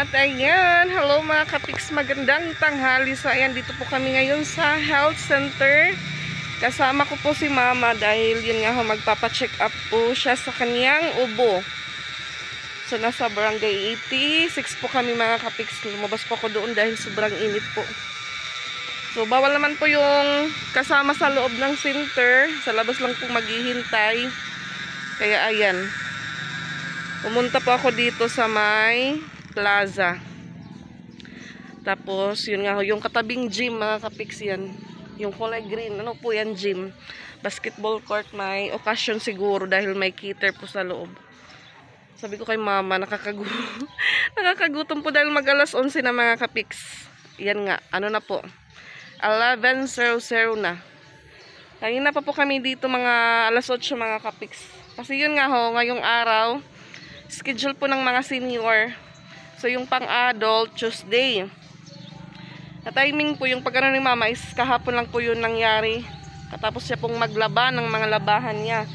At ayan, hello mga kapiks, magandang tanghali. So ayan, dito po kami ngayon sa health center. Kasama ko po si mama dahil yun nga ho, magpapacheck up po siya sa kanyang ubo. So nasa barangay 86 po kami mga kapiks. Lumabas po ako doon dahil sobrang init po. So bawal naman po yung kasama sa loob ng center. Sa labas lang po maghihintay. Kaya ayan, pumunta po ako dito sa may plaza. Tapos yun nga ho, yung katabing gym mga kapiks yan. Yung kulay green, ano po yan, gym. Basketball court, may occasion siguro dahil may cater po sa loob. Sabi ko kay mama, nakakagutom po dahil mag-alas 11 na mga kapiks. Yan nga, ano na po, 11:00 na. Kanina pa po kami dito mga alas 8 mga kapiks. Kasi yun nga ho, ngayong araw, schedule po ng mga senior. So yung pang-adult, Tuesday. Na timing po, yung pag-ano ni mama is kahapon lang po yun nangyari. Katapos siya pong maglaba ng mga labahan niya.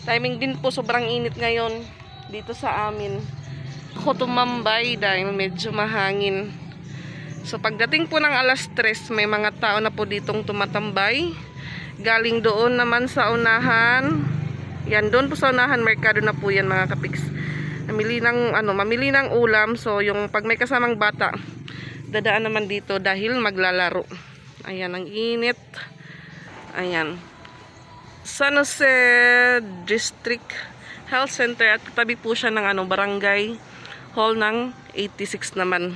Timing din po, sobrang init ngayon dito sa amin. Ako tumambay dahil medyo mahangin. So pagdating po ng alas 3, may mga tao na po ditong tumatambay. Galing doon naman sa unahan. Yan, doon po sa unahan, merkado na po yan mga kapiks. Mamili ng ulam. So yung pag may kasamang bata, dadaan naman dito dahil maglalaro. Ayan, ang init. Ayan, San Jose District Health Center at katabi po siya ng barangay hall ng 86 naman.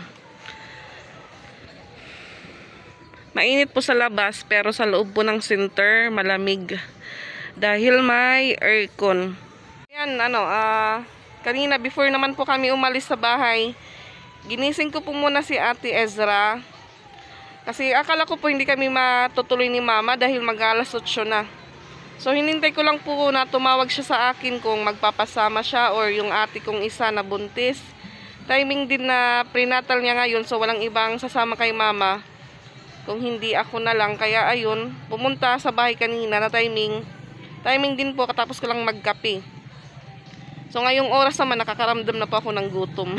Mainit po sa labas pero sa loob po ng center malamig dahil may aircon. Ayan, kanina before naman po kami umalis sa bahay, ginising ko po muna si Ate Ezra. Kasi akala ko po hindi kami matutuloy ni mama dahil mag-alas 8 na. So hinintay ko lang po na tumawag siya sa akin kung magpapasama siya or yung ate kong isa na buntis. Timing din na prenatal niya ngayon, so walang ibang sasama kay mama. Kung hindi ako na lang, kaya ayun, pumunta sa bahay kanina na timing. Timing din po, katapos ko lang magkape. So ngayong oras naman nakakaramdam na po ako ng gutom.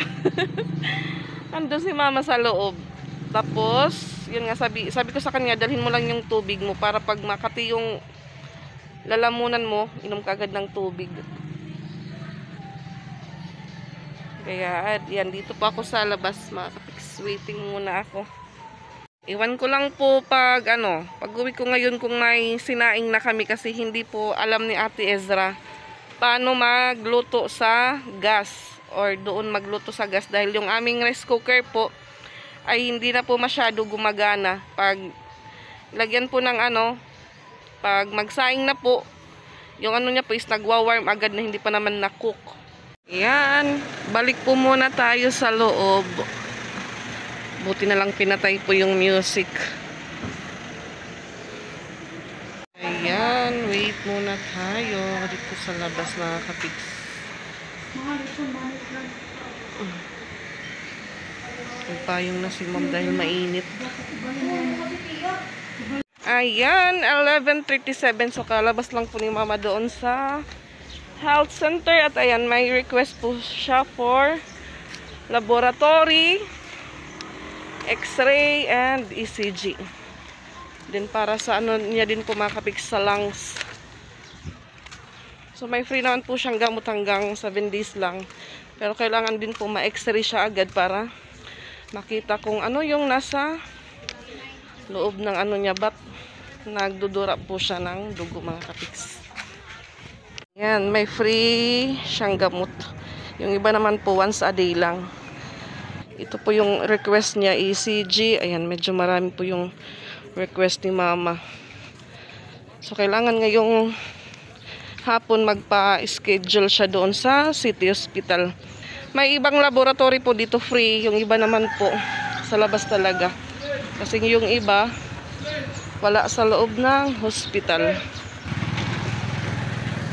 Ando si mama sa loob. Tapos, yun nga sabi ko sa kanya, dalhin mo lang yung tubig mo para pag makati yung lalamunan mo, inom ka agad ng tubig. Kaya yan, dito pa ako sa labas mga kapiks. Waiting muna ako. Iwan ko lang po pag uwi ko ngayon kung may sinaing na kami kasi hindi po alam ni Ate Ezra paano magluto sa gas or doon magluto sa gas dahil yung aming rice cooker po ay hindi na po masyado gumagana. Pag lagyan po ng pag magsaing na po, yung niya po is nagwa-warm agad na hindi pa naman na-cook. Yan, balik po muna tayo sa loob. Buti na lang pinatay po yung music. Ayan, wait muna tayo dito sa labas mga kapiks. Nagpayong na si mom dahil mainit. Ayan, 11:37. So kalabas lang po ni mama doon sa health center. At ayan, may request po siya for laboratory, x-ray, and ECG. Din para sa niya din po mga kapiks sa lungs. So may free naman po siyang gamot hanggang 7 days lang. Pero kailangan din po ma-x-ray siya agad para makita kung yung nasa loob ng niya, ba't nagdudura po siya ng dugo mga kapiks. Yan, may free siyang gamot. Yung iba naman po once a day lang. Ito po yung request niya, ECG. Ayan, medyo marami po yung request ni mama. So kailangan ngayong hapon magpa-schedule siya doon sa City Hospital. May ibang laboratory po dito free, yung iba naman po sa labas talaga. Kasi yung iba wala sa loob ng hospital.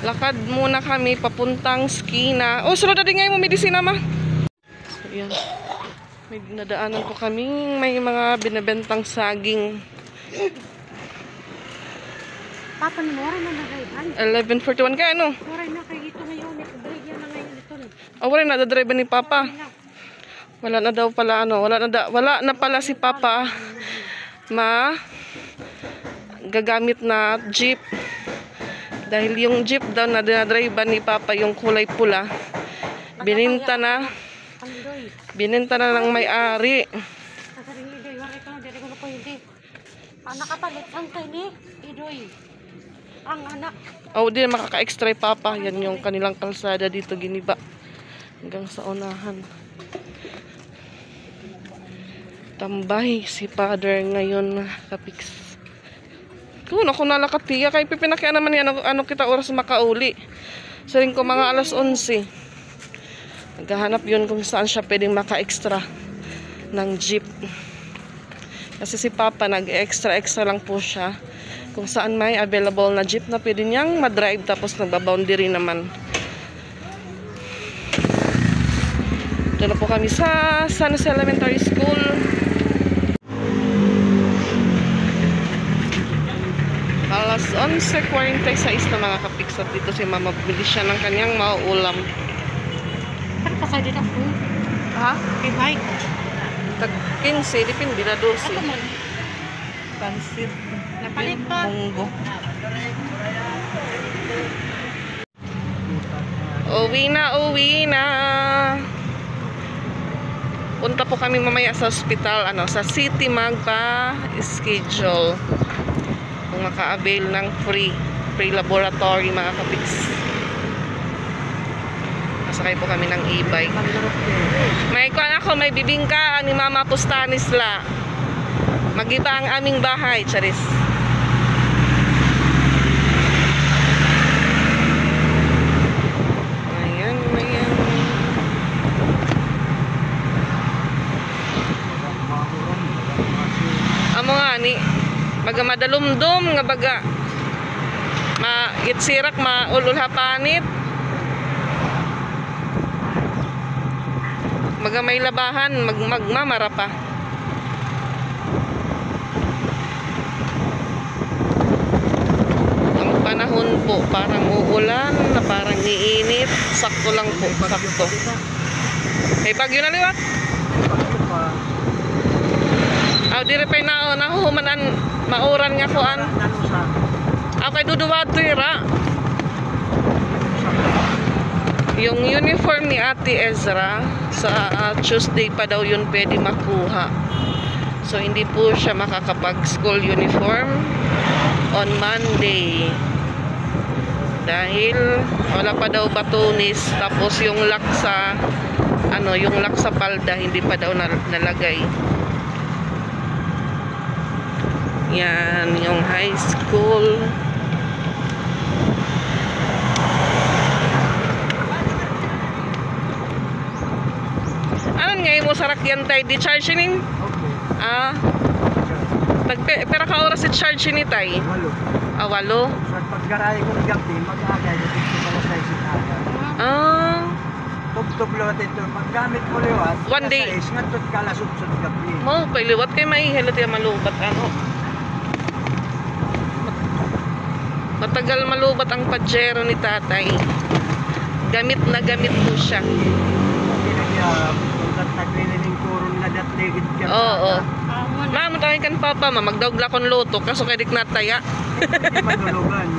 Lakad muna kami papuntang Skina. Oh, sunod na din ngayon mo medisina ma. So yan, may nadaanan po kami, may mga binibentang saging. Papa ni Mora na nagayban. 11:41 ka Mora na kay ito ngayon, nagdrive na ngayon ito. Wala na dadrive ni Papa. Wala na daw pala ano, wala na pala si Papa gagamit na jeep. Dahil yung jeep daw na dinadrivean ni Papa, yung kulay pula, bininta na ng may-ari. Ang nakapalit ang kay ni Idoy. Ang anak. Oh, di makaka-extra Papa. Yan yung kanilang kalsada dito, giniba. Hanggang sa unahan. Tambay si Father ngayon, kapiks. Kung ako nalakatiya, kay pipinakya naman yan, ano kita oras makauli. Sa rin ko mga alas 11. Naghahanap yun kung saan siya pwedeng maka-extra ng jeep. Kasi si Papa nag-extra lang po siya kung saan may available na jeep na pwede niyang madrive, tapos nagbaboundary naman. Ito na po kami sa San Jose Elementary School. Alas 11:46 na mga kapiks, at dito si Mama bili siya ng kanyang mauulam. Ano pa sa dito po? Ha? Kay bike. Tag 15, dipindi na 12. Ako man. Pansit. Napalit pa. Munggo. Uwi na. Punta po kami mamaya sa ospital, sa City magpa-schedule. Kung maka-avail ng free laboratory mga kapiks. Masakay po kami ng e-bike. May bibingka ni Mama Pustanisla. Magiba ang aming bahay, charis. Ayan. Amo nga ni, baga madalumdum nga baga ma-itsirak, maululhapanit. Baga may labahan, magmamara pa. Ang panahon po, parang uulan, na parang iinit. Sakto lang po, sakto. May bagyo na liwat. Dire pa nahuhumanan, mauran nga kuan. Kay duduwa tira. Yung uniform ni Ate Ezra, sa Tuesday pa daw yun pwede makuha. So, hindi po siya makakapag-school uniform on Monday. Dahil wala pa daw batunis, tapos yung lock sa palda hindi pa daw nalagay. Yan yung high school. Ano nga mo sarakyan tayo di charge ning? Okay. Pero ka oras si charge ni tay? 8. 8. So paggaray ko ng gabi, mag-agay dito pala sa isitaga. Tugtog-luwat ito. Paggamit mo liwat, one day. Ngatot ka lasud-sud gabi. Mo, liwat kay maihilot yung malubat Matagal malubat ang pajero ni tatay. Gamit na gamit po siya. Naglilining kurong na datligid ka. Oo. Ma'am, tayo kan Papa, magdawgla kon loto, kaso kay dik nataya. Hindi madulugan.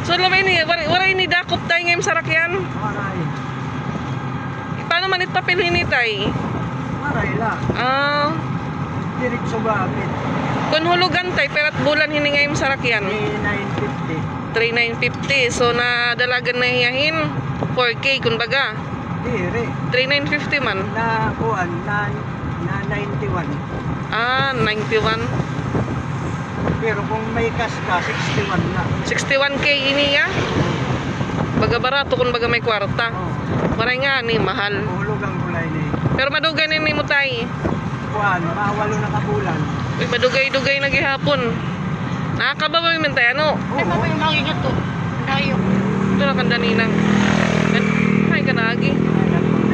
So, lamay ni, waray ni dakop tayo ngayon sarakyan. Maray. Paano man itpapilhin ni tay? Maray lang. Diretso gamit. Kung hulugan tay, perat bulan hini ngayon sarakyan. 3,950. 3,950. So, nadalagan na hiyahin 4K, kumbaga. Dire. 3,950 man. Na 91. 91. Pero kung may cash ka, 61 na. 61K ini ya. Baga barato kung baga may kwarta. Maray nga ni, mahal. Hulog ang gulay ni. Pero madugan ni mo tay. Kuan, mawalo na kabulan. Uy, madugay-dugay na gihapon. Nakakaba mo tay, ano? Ay, pa yung mangingat to. Rayo. Ito na kandaninang. Ay, kanagi.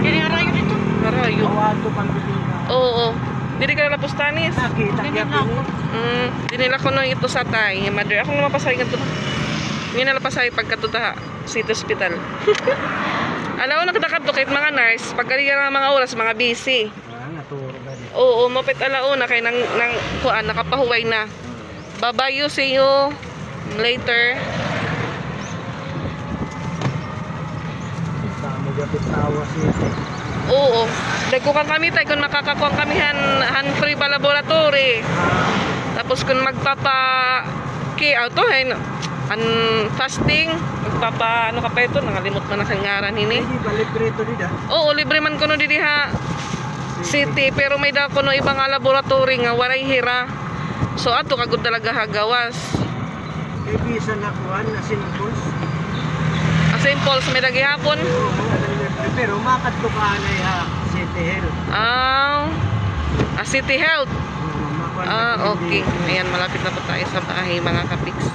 Yan yung rayo dito. Marayo. Awato pang bibingka. Oo. Dili ka na lapustanis. Nakita Ganyan kaya ako. Dinila ko na ito sa tay. Mother, ako na mapasay nga ito. Hindi na lapasay pagkatuta sa hospital. Alaw na kadakadto kahit mga nurse, pagkaliya ng mga oras, mga busy. Naturo ka din. Oo, mapit alauna kay nang kuan nakapahuway na. Babayo see you later. Tama gapit tawa siya. Oo, dagkukan kami tay kung makakakuha kami han free ba laboratory. Tapos kung magpapa auto an fasting, magpapa ano ka pa ito, nangalimot man ang ngaran hini. Hindi ba libre ito dida? Oo, libre man kuno didi ha city, pero may daw kuno ibang nga laboratory nga waray hira. So ato kagud talaga hagawas. Kay bisa na kuan na sinpos. St. Paul's may dagi hapon. Pero makadto ka na ya City Health. City Health. Okay. Ayan, malapit na po tayo sa bahay mga kapiks.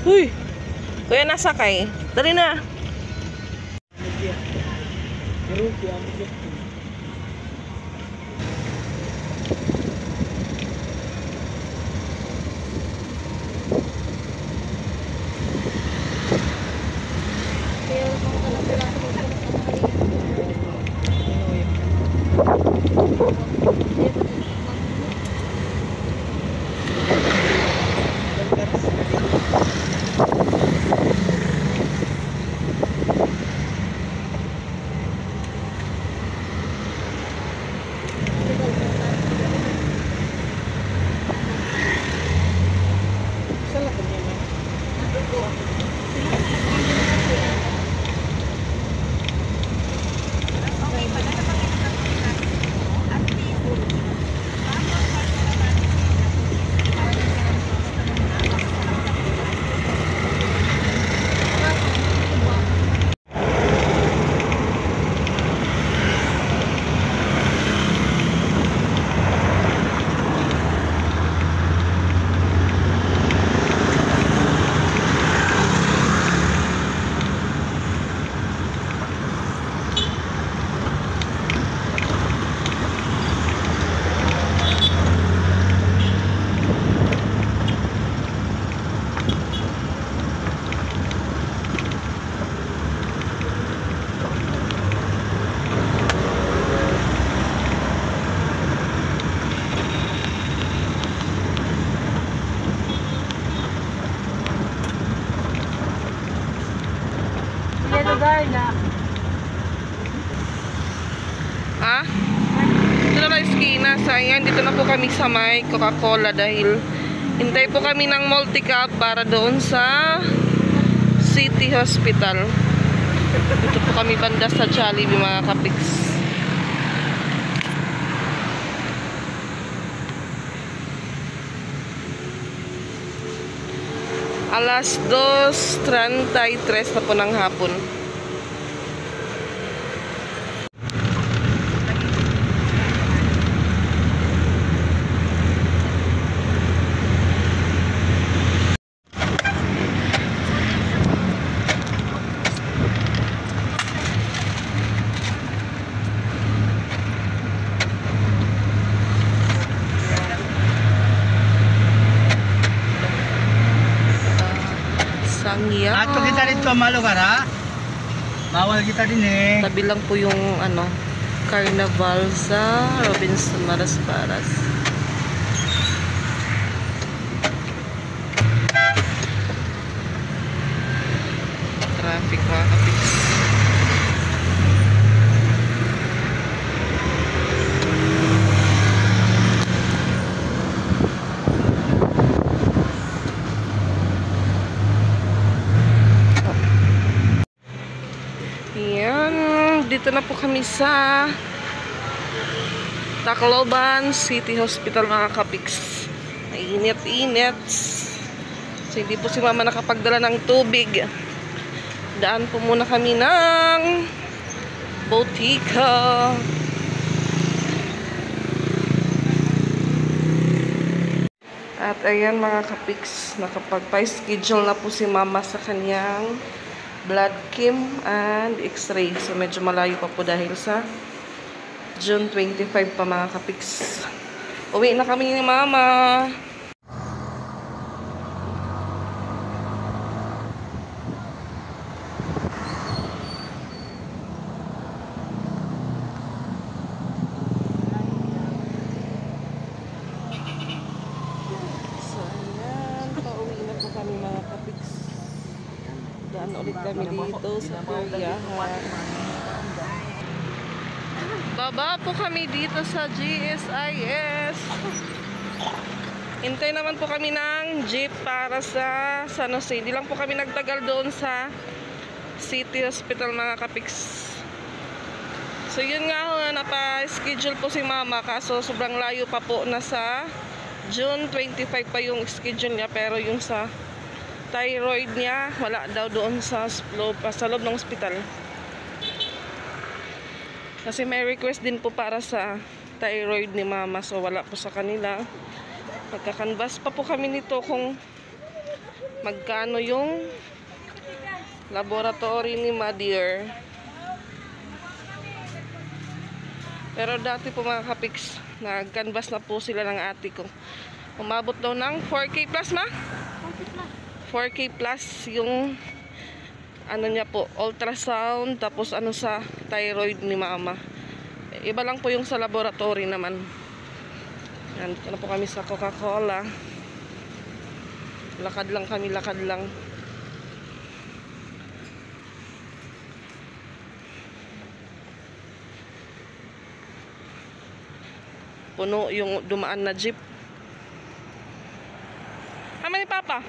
Huy! Kuya, nasakay. Dali na. Ha? Dito na eskina. Sayang, dito na po kami sa may Coca-Cola dahil hintay po kami ng multi-cup para doon sa City Hospital. Dito po kami banda sa Jollibee mga kapiks. Alas 2:33 na po ng hapon. Sangya. Ato kita dito malugar ha. Bawal kita din eh. Tabi lang po yung ano, Carnival sa Robinson Marasparas. Traffic mga kapiks. Dito na po kami sa Tacloban City Hospital mga kapiks. Mainit-init. So hindi po si mama nakapagdala ng tubig. Daan po muna kami ng Botica. At ayan mga kapiks, nakapagpa-schedule na po si mama sa kanyang blood chem and x-ray. So medyo malayo pa po dahil sa June 25 pa mga kapiks. Uwi na kami ni Mama. So ayan, pauwi na po kami mga kapiks. Daan ulit kami dito sa Peryahan. Baba po kami dito sa GSIS. Hintay naman po kami ng jeep para sa San Jose. Hindi lang po kami nagtagal doon sa City Hospital mga kapiks. So yun nga ho, napa-schedule po si Mama kaso sobrang layo pa po, nasa June 25 pa yung schedule niya, pero yung sa thyroid niya wala daw doon sa loob ng hospital. Kasi may request din po para sa thyroid ni Mama, so wala po sa kanila. Magkakanvas pa po kami nito kung magkano yung laboratory ni Mother. Pero dati po mga kapiks, nag-canvas na po sila ng ate ko. Umabot daw ng 4K plus, ma? 4K plus yung ano niya po, ultrasound, tapos ano sa thyroid ni Mama. Iba lang po yung sa laboratory naman. Nandito na po kami sa Coca-Cola. Lakad lang kami, lakad lang. Puno yung dumaan na jeep. Ama ni Papa?